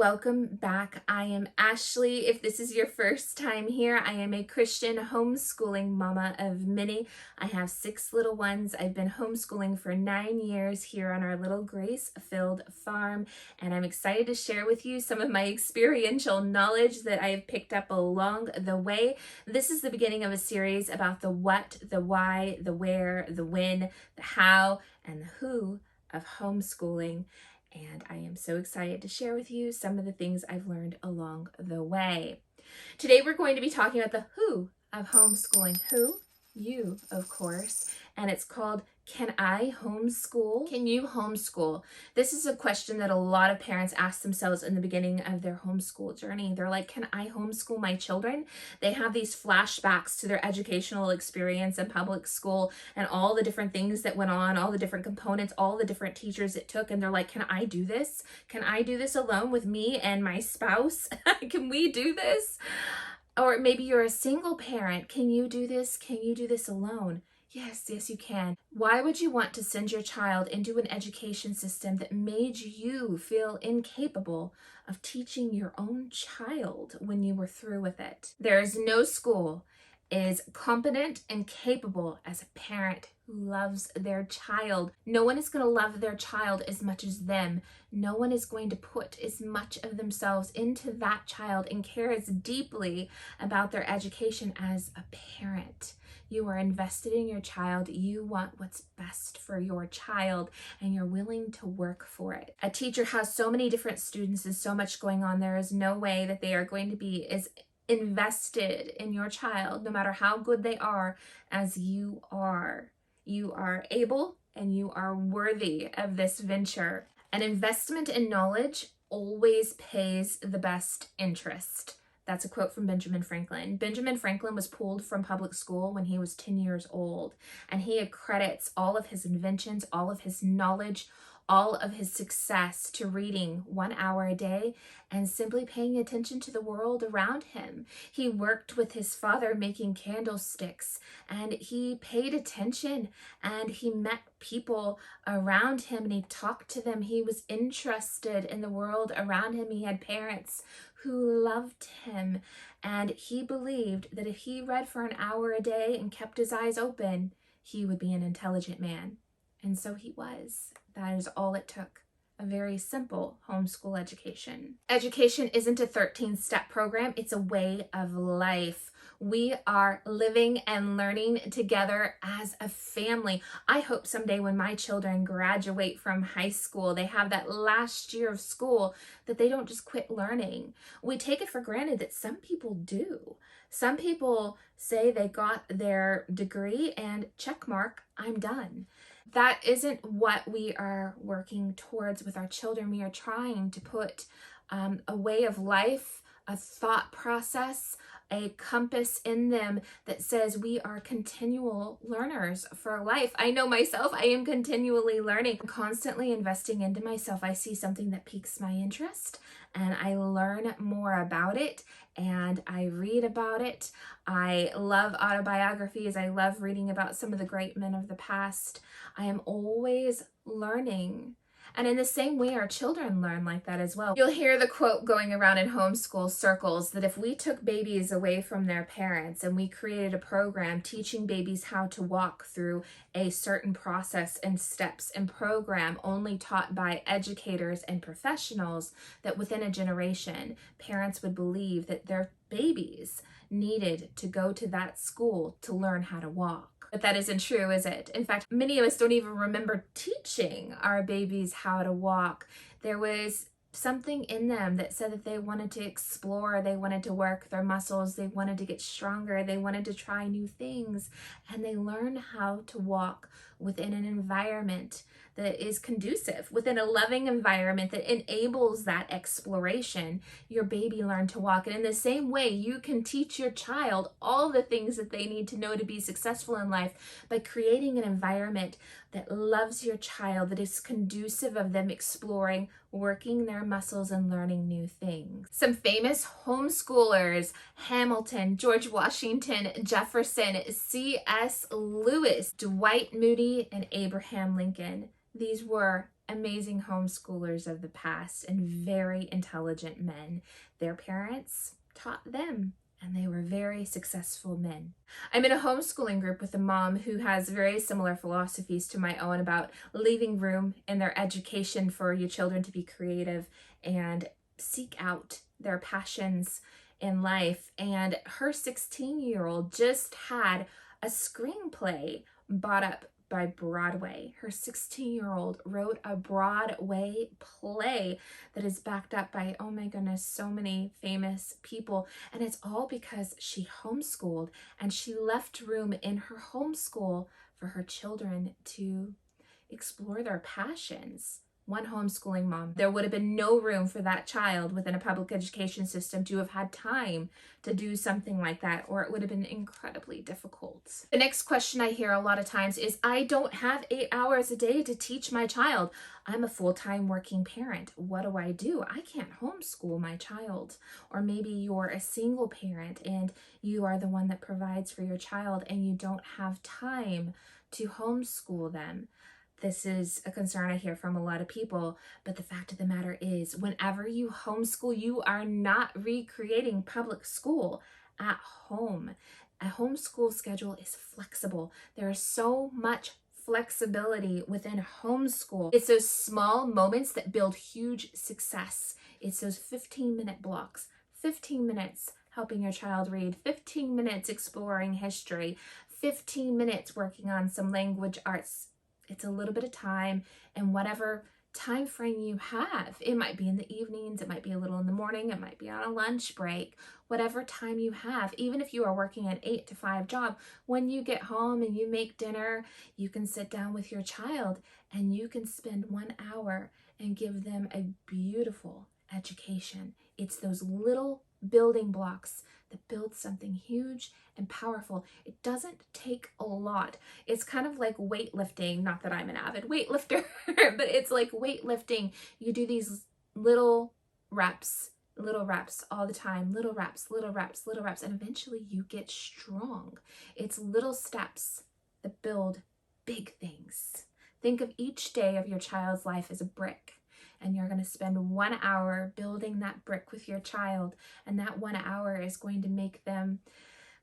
welcome back. I am Ashley. If this is your first time here, I am a Christian homeschooling mama of many. I have 6 little ones. I've been homeschooling for 9 years here on our little grace-filled farm, and I'm excited to share with you some of my experiential knowledge that I have picked up along the way. This is the beginning of a series about the what, the why, the where, the when, the how, and the who of homeschooling. And I am so excited to share with you some of the things I've learned along the way. Today we're going to be talking about the who of homeschooling. Who? You, of course. And it's called, can I homeschool? Can you homeschool? This is a question that a lot of parents ask themselves in the beginning of their homeschool journey. They're like, can I homeschool my children? They have these flashbacks to their educational experience in public school and all the different things that went on, all the different components, all the different teachers it took. And they're like, can I do this? Can I do this alone with me and my spouse? Can we do this? Or maybe you're a single parent. Can you do this? Can you do this alone? Yes, you can. Why would you want to send your child into an education system that made you feel incapable of teaching your own child when you were through with it? There is no school as competent and capable as a parent who loves their child. No one is going to love their child as much as them. No one is going to put as much of themselves into that child and care as deeply about their education as a parent. You are invested in your child. You want what's best for your child, and you're willing to work for it. A teacher has so many different students and so much going on. There is no way that they are going to be as invested in your child, no matter how good they are, as you are. You are able and you are worthy of this venture. An investment in knowledge always pays the best interest. That's a quote from Benjamin Franklin. Benjamin Franklin was pulled from public school when he was 10 years old, and he accredits all of his inventions, all of his knowledge, all of his success to reading 1 hour a day and simply paying attention to the world around him. He worked with his father making candlesticks, and he paid attention, and he met people around him and he talked to them. He was interested in the world around him. He had parents who loved him, and he believed that if he read for an hour a day and kept his eyes open, he would be an intelligent man. And so he was. That is all it took. A very simple homeschool education. Education isn't a 13-step program. It's a way of life. We are living and learning together as a family. I hope someday when my children graduate from high school, they have that last year of school, that they don't just quit learning. We take it for granted that some people do. Some people say they got their degree and check mark, I'm done. That isn't what we are working towards with our children. We are trying to put a way of life, a thought process, a compass in them that says we are continual learners for life. I know myself, I am continually learning. I'm constantly investing into myself. I see something that piques my interest and I learn more about it and I read about it. I love autobiographies. I love reading about some of the great men of the past. I am always learning. And in the same way, our children learn like that as well. You'll hear the quote going around in homeschool circles that if we took babies away from their parents and we created a program teaching babies how to walk through a certain process and steps and program only taught by educators and professionals, that within a generation, parents would believe that their babies needed to go to that school to learn how to walk. But that isn't true, is it? In fact, many of us don't even remember teaching our babies how to walk. There was something in them that said that they wanted to explore, they wanted to work their muscles, they wanted to get stronger, they wanted to try new things, and they learn how to walk within an environment that is conducive, within a loving environment that enables that exploration. Your baby learned to walk. And in the same way, you can teach your child all the things that they need to know to be successful in life by creating an environment that loves your child, that is conducive of them exploring, working their muscles and learning new things. Some famous homeschoolers: Hamilton, George Washington, Jefferson, C.S. Lewis, Dwight Moody, and Abraham Lincoln. These were amazing homeschoolers of the past and very intelligent men. Their parents taught them, and they were very successful men. I'm in a homeschooling group with a mom who has very similar philosophies to my own about leaving room in their education for your children to be creative and seek out their passions in life. And her 16-year-old just had a screenplay bought up by Broadway. Her 16-year-old wrote a Broadway play that is backed up by, oh my goodness, so many famous people. And it's all because she homeschooled, and she left room in her homeschool for her children to explore their passions. One homeschooling mom, there would have been no room for that child within a public education system to have had time to do something like that, or it would have been incredibly difficult. The next question I hear a lot of times is, I don't have 8 hours a day to teach my child. I'm a full-time working parent. What do? I can't homeschool my child. Or maybe you're a single parent and you are the one that provides for your child and you don't have time to homeschool them. This is a concern I hear from a lot of people, but the fact of the matter is, whenever you homeschool, you are not recreating public school at home. A homeschool schedule is flexible. There is so much flexibility within homeschool. It's those small moments that build huge success. It's those 15-minute blocks, 15 minutes helping your child read, 15 minutes exploring history, 15 minutes working on some language arts. It's a little bit of time, and whatever time frame you have, it might be in the evenings, it might be a little in the morning, it might be on a lunch break, whatever time you have. Even if you are working an 8 to 5 job, when you get home and you make dinner, you can sit down with your child and you can spend 1 hour and give them a beautiful education. It's those little building blocks that build something huge and powerful. It doesn't take a lot. It's kind of like weightlifting. Not that I'm an avid weightlifter, but it's like weightlifting. You do these little reps all the time, little reps, and eventually you get strong. It's little steps that build big things. Think of each day of your child's life as a brick. And you're going to spend 1 hour building that brick with your child. And that 1 hour is going to make them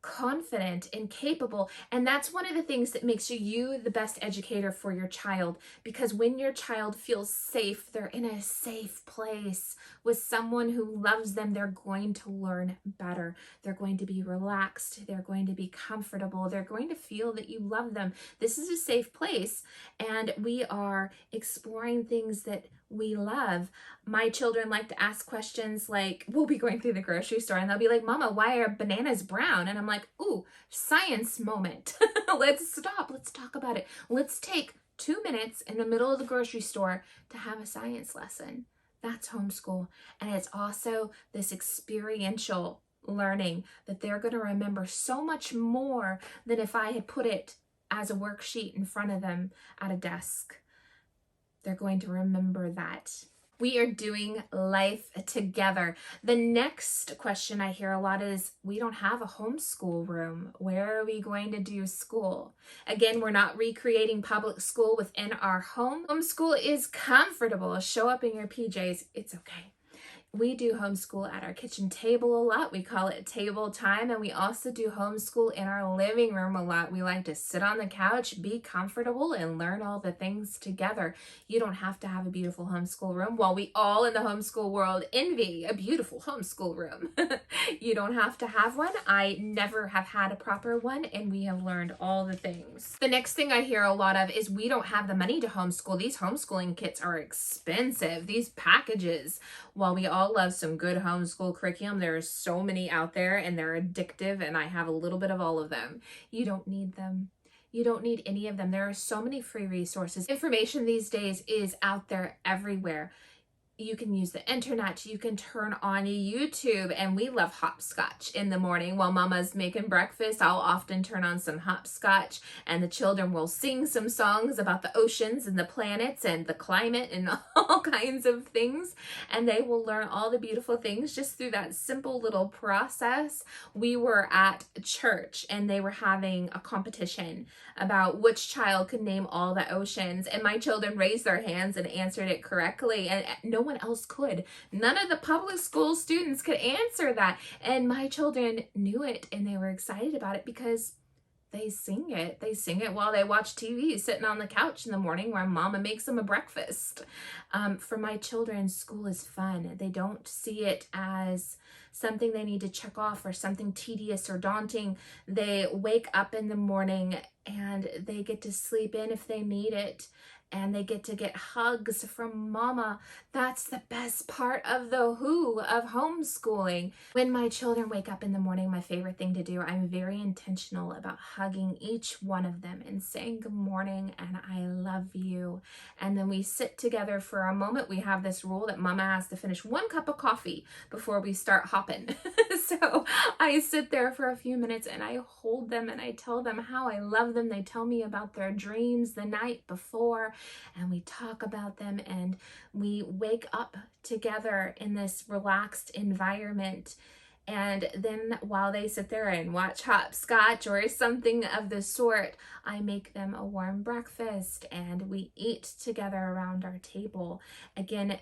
confident and capable. And that's one of the things that makes you the best educator for your child. Because when your child feels safe, they're in a safe place with someone who loves them, they're going to learn better. They're going to be relaxed. They're going to be comfortable. They're going to feel that you love them. This is a safe place. And we are exploring things that we love. My children like to ask questions like, we'll be going through the grocery store and they'll be like, Mama, why are bananas brown? And I'm like, ooh, science moment. Let's stop. Let's talk about it. Let's take 2 minutes in the middle of the grocery store to have a science lesson. That's homeschool. And it's also this experiential learning that they're going to remember so much more than if I had put it as a worksheet in front of them at a desk. They're going to remember that. We are doing life together. The next question I hear a lot is, we don't have a homeschool room. Where are we going to do school? Again, we're not recreating public school within our home. Homeschool is comfortable. Show up in your PJs. It's okay. We do homeschool at our kitchen table a lot. We call it table time. And we also do homeschool in our living room a lot. We like to sit on the couch, be comfortable, and learn all the things together. You don't have to have a beautiful homeschool room. While we all in the homeschool world envy a beautiful homeschool room, you don't have to have one. I never have had a proper one, and we have learned all the things. The next thing I hear a lot of is, we don't have the money to homeschool. These homeschooling kits are expensive. These packages, while we all love some good homeschool curriculum, there are so many out there and they're addictive, and I have a little bit of all of them. You don't need them. You don't need any of them. There are so many free resources. Information these days is out there everywhere. You can use the internet, you can turn on YouTube, and we love hopscotch in the morning. While Mama's making breakfast, I'll often turn on some hopscotch, and the children will sing some songs about the oceans and the planets and the climate and all kinds of things, and they will learn all the beautiful things just through that simple little process. We were at church, and they were having a competition about which child could name all the oceans, and my children raised their hands and answered it correctly, and no one else could. None of the public school students could answer that, and my children knew it, and they were excited about it because they sing it. They sing it while they watch TV, sitting on the couch in the morning while Mama makes them a breakfast. For my children, school is fun. They don't see it as something they need to check off or something tedious or daunting. They wake up in the morning and they get to sleep in if they need it, and they get to get hugs from Mama. That's the best part of the who of homeschooling. When my children wake up in the morning, my favorite thing to do, I'm very intentional about hugging each one of them and saying good morning and I love you. And then we sit together for a moment. We have this rule that Mama has to finish 1 cup of coffee before we start hopping. So I sit there for a few minutes and I hold them and I tell them how I love them. They tell me about their dreams the night before, and we talk about them, and we wake up together in this relaxed environment. And then while they sit there and watch hopscotch or something of the sort, I make them a warm breakfast and we eat together around our table. Again,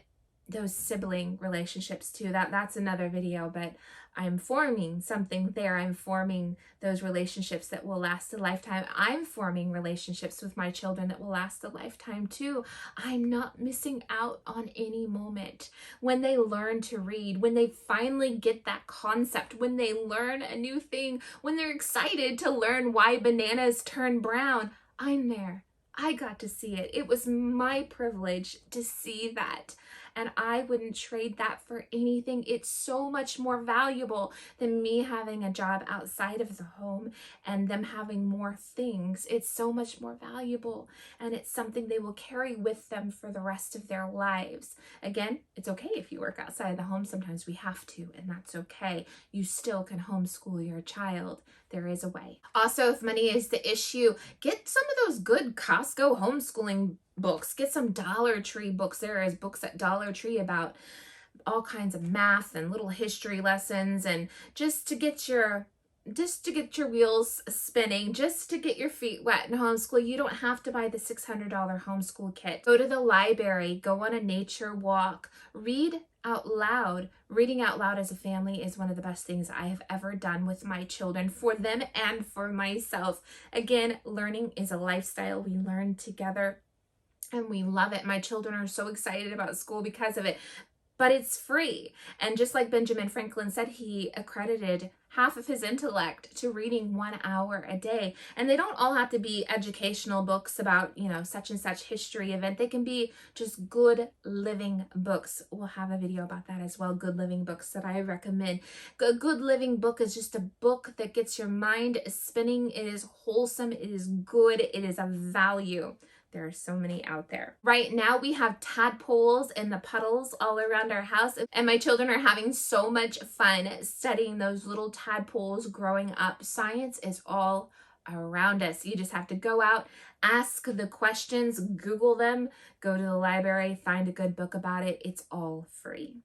those sibling relationships too, that's another video, but I'm forming something there. I'm forming those relationships that will last a lifetime. I'm forming relationships with my children that will last a lifetime too. I'm not missing out on any moment. When they learn to read, when they finally get that concept, when they learn a new thing, when they're excited to learn why bananas turn brown, I'm there. I got to see it. It was my privilege to see that. And I wouldn't trade that for anything. It's so much more valuable than me having a job outside of the home and them having more things. It's so much more valuable, and it's something they will carry with them for the rest of their lives. Again, it's okay if you work outside the home. Sometimes we have to, and that's okay. You still can homeschool your child. There is a way. Also, if money is the issue, get some of those good Costco homeschooling books. Get some Dollar Tree books. There is books at Dollar Tree about all kinds of math and little history lessons, and just to get your wheels spinning, just to get your feet wet in homeschool. You don't have to buy the $600 homeschool kit. Go to the library, go on a nature walk, read out loud. Reading out loud as a family is one of the best things I have ever done with my children, for them and for myself. Again, learning is a lifestyle. We learn together and we love it. My children are so excited about school because of it, but it's free. And just like Benjamin Franklin said, he accredited half of his intellect to reading 1 hour a day. And they don't all have to be educational books about, such and such history event. They can be just good living books. We'll have a video about that as well. Good living books that I recommend. A good living book is just a book that gets your mind spinning. It is wholesome. It is good. It is of value. There are so many out there. Right now we have tadpoles in the puddles all around our house, and my children are having so much fun studying those little tadpoles growing up. Science is all around us. You just have to go out, ask the questions, Google them, go to the library, find a good book about it. It's all free.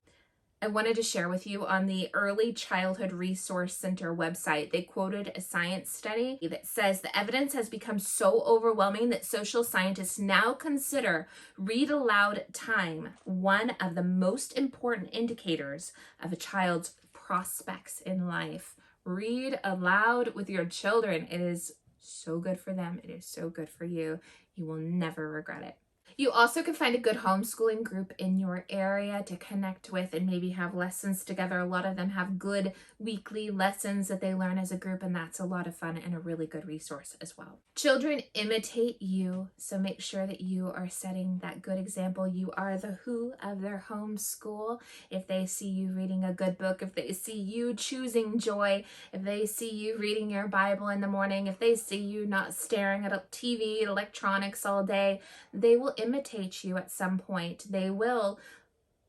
I wanted to share with you on the Early Childhood Resource Center website. They quoted a science study that says the evidence has become so overwhelming that social scientists now consider read aloud time one of the most important indicators of a child's prospects in life. Read aloud with your children. It is so good for them. It is so good for you. You will never regret it. You also can find a good homeschooling group in your area to connect with and maybe have lessons together. A lot of them have good weekly lessons that they learn as a group, and that's a lot of fun and a really good resource as well. Children imitate you, so make sure that you are setting that good example. You are the who of their homeschool. If they see you reading a good book, if they see you choosing joy, if they see you reading your Bible in the morning, if they see you not staring at a TV, electronics all day, they will imitate you at some point. They will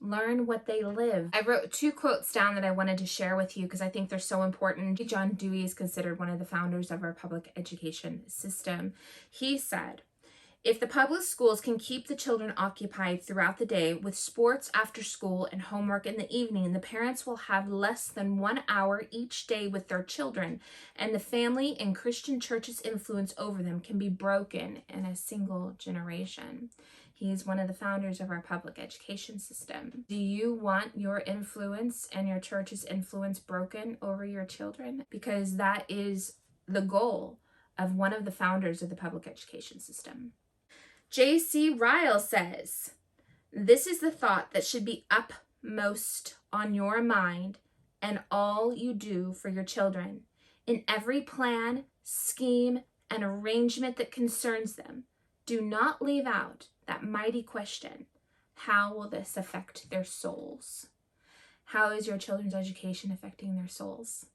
Learn what they live. I wrote 2 quotes down that I wanted to share with you because I think they're so important. John Dewey is considered one of the founders of our public education system. He said, "If the public schools can keep the children occupied throughout the day with sports after school and homework in the evening, the parents will have less than 1 hour each day with their children, and the family and Christian church's influence over them can be broken in a single generation." He's one of the founders of our public education system. Do you want your influence and your church's influence broken over your children? Because that is the goal of one of the founders of the public education system. J.C. Ryle says, "This is the thought that should be upmost on your mind and all you do for your children. In every plan, scheme, and arrangement that concerns them, do not leave out that mighty question, how will this affect their souls?" How is your children's education affecting their souls?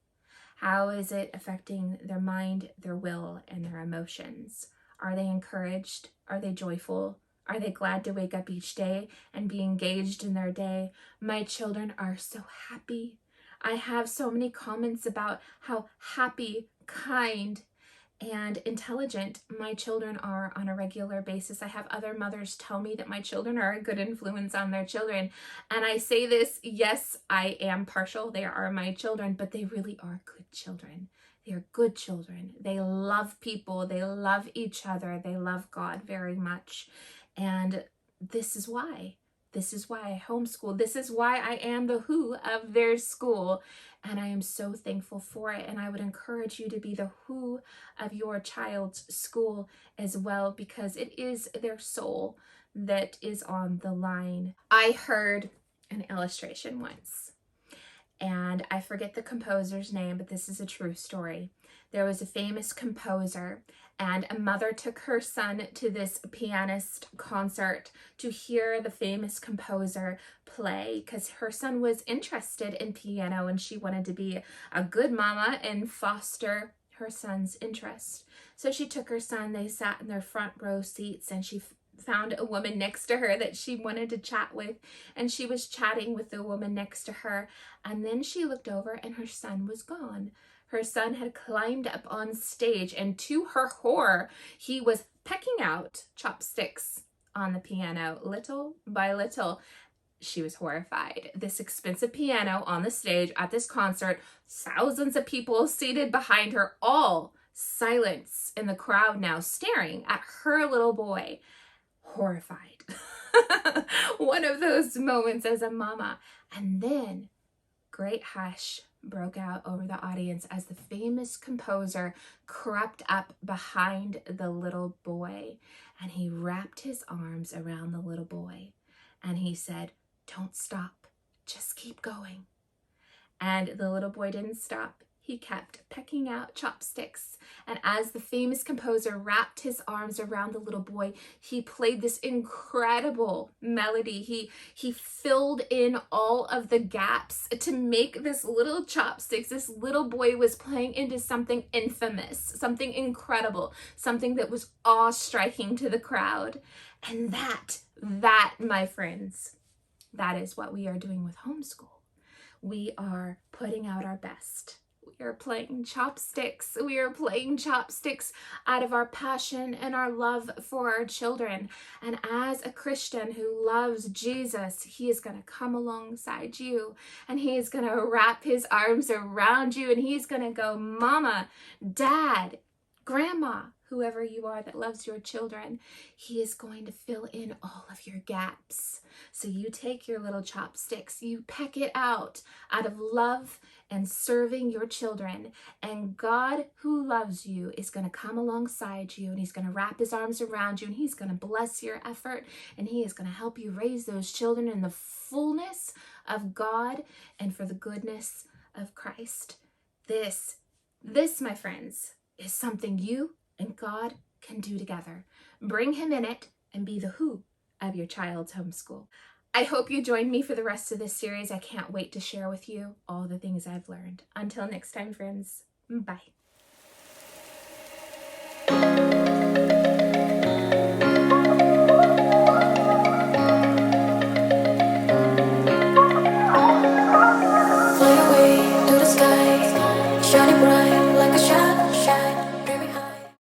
How is it affecting their mind, their will, and their emotions? Are they encouraged? Are they joyful? Are they glad to wake up each day and be engaged in their day? My children are so happy. I have so many comments about how happy, kind, and intelligent my children are on a regular basis. I have other mothers tell me that my children are a good influence on their children. And I say this, yes, I am partial. They are my children, but they really are good children. They're good children. They love people. They love each other. They love God very much. And this is why. This is why I homeschool. This is why I am the who of their school. And I am so thankful for it. And I would encourage you to be the who of your child's school as well, because it is their soul that is on the line. I heard an illustration once, and I forget the composer's name, but this is a true story. There was a famous composer, and a mother took her son to this pianist concert to hear the famous composer play because her son was interested in piano and she wanted to be a good mama and foster her son's interest. So she took her son, they sat in their front row seats, and she found a woman next to her that she wanted to chat with, and she was chatting with the woman next to her, and then she looked over and her son was gone. Her son had climbed up on stage, and to her horror, he was pecking out chopsticks on the piano, little by little. She was horrified. This expensive piano on the stage at this concert, thousands of people seated behind her, all silence in the crowd now, staring at her little boy, horrified. One of those moments as a mama. And then great hush broke out over the audience as the famous composer crept up behind the little boy, and he wrapped his arms around the little boy and he said, "Don't stop, just keep going." And the little boy didn't stop. He kept pecking out chopsticks. And as the famous composer wrapped his arms around the little boy, he played this incredible melody. He filled in all of the gaps to make this little chopsticks. This little boy was playing into something infamous, something incredible, something that was awe-striking to the crowd. And that, my friends, that is what we are doing with homeschool. We are putting out our best. We are playing chopsticks. We are playing chopsticks out of our passion and our love for our children. And as a Christian who loves Jesus, he is going to come alongside you, and he is going to wrap his arms around you, and he's going to go, "Mama, Dad, Grandma," whoever you are that loves your children, he is going to fill in all of your gaps. So you take your little chopsticks, you peck it out of love and serving your children, and God who loves you is going to come alongside you, and he's going to wrap his arms around you, and he's going to bless your effort, and he is going to help you raise those children in the fullness of God and for the goodness of Christ. This, my friends, is something you and God can do together. Bring him in it and be the who of your child's homeschool. I hope you join me for the rest of this series. I can't wait to share with you all the things I've learned. Until next time, friends, bye.